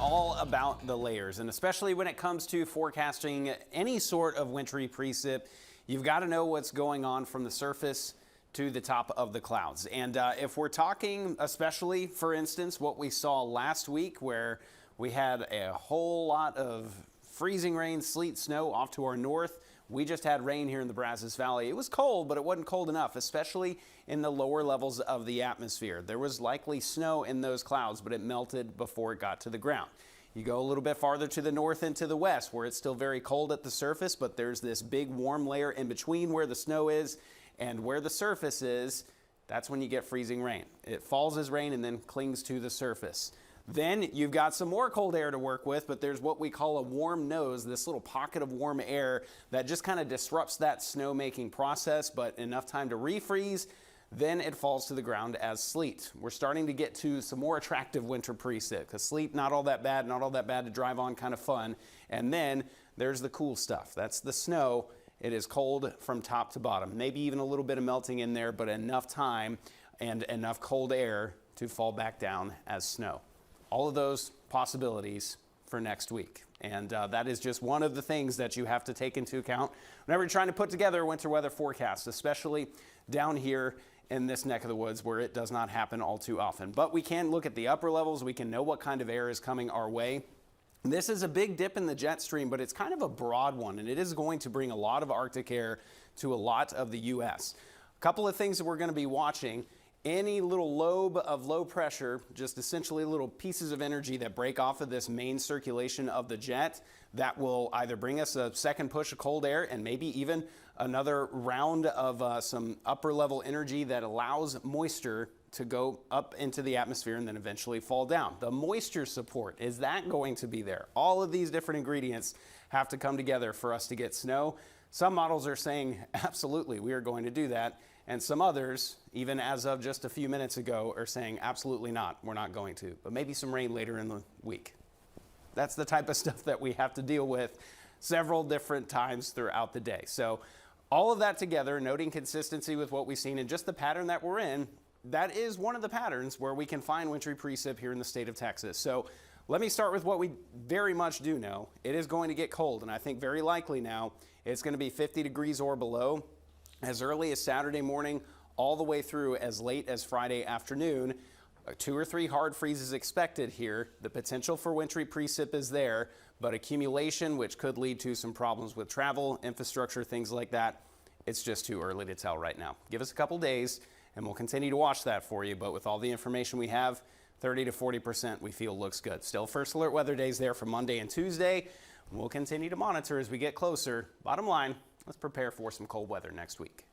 all about the layers, and especially when it comes to forecasting any sort of wintry precip, you've got to know what's going on from the surface to the top of the clouds. And if we're talking, especially, for instance, what we saw last week where we had a whole lot of freezing rain, sleet, snow off to our north. We just had rain here in the Brazos Valley. It was cold, but it wasn't cold enough, especially in the lower levels of the atmosphere. There was likely snow in those clouds, but it melted before it got to the ground. You go a little bit farther to the north and to the west, where it's still very cold at the surface, but there's this big warm layer in between where the snow is and where the surface is. That's when you get freezing rain. It falls as rain and then clings to the surface. Then you've got some more cold air to work with, but there's what we call a warm nose, this little pocket of warm air that just kind of disrupts that snow-making process, but enough time to refreeze, then it falls to the ground as sleet. We're starting to get to some more attractive winter precip, because sleet, not all that bad to drive on, kind of fun. And then there's the cool stuff. That's the snow. It is cold from top to bottom, maybe even a little bit of melting in there, but enough time and enough cold air to fall back down as snow. All of those possibilities for next week. And that is just one of the things that you have to take into account whenever you're trying to put together a winter weather forecast, especially down here in this neck of the woods where it does not happen all too often. But we can look at the upper levels. We can know what kind of air is coming our way. This is a big dip in the jet stream, but it's kind of a broad one, and it is going to bring a lot of Arctic air to a lot of the U.S. A couple of things that we're going to be watching. Any little lobe of low pressure, just essentially little pieces of energy that break off of this main circulation of the jet, that will either bring us a second push of cold air and maybe even another round of some upper level energy that allows moisture to go up into the atmosphere and then eventually fall down. The moisture support, is that going to be there? All of these different ingredients have to come together for us to get snow. Some models are saying absolutely we are going to do that. And some others, even as of just a few minutes ago, are saying absolutely not, we're not going to. But maybe some rain later in the week. That's the type of stuff that we have to deal with several different times throughout the day. So all of that together, noting consistency with what we've seen and just the pattern that we're in, that is one of the patterns where we can find wintry precip here in the state of Texas. So let me start with what we very much do know. It is going to get cold, and I think very likely now it's going to be 50 degrees or below as early as Saturday morning, all the way through as late as Friday afternoon. 2 or 3 hard freezes expected here. The potential for wintry precip is there, but accumulation, which could lead to some problems with travel, infrastructure, things like that, it's just too early to tell right now. Give us a couple days, and we'll continue to watch that for you, but with all the information we have, 30 to 40% we feel looks good. Still first alert weather days there for Monday and Tuesday. We'll continue to monitor as we get closer. Bottom line, let's prepare for some cold weather next week.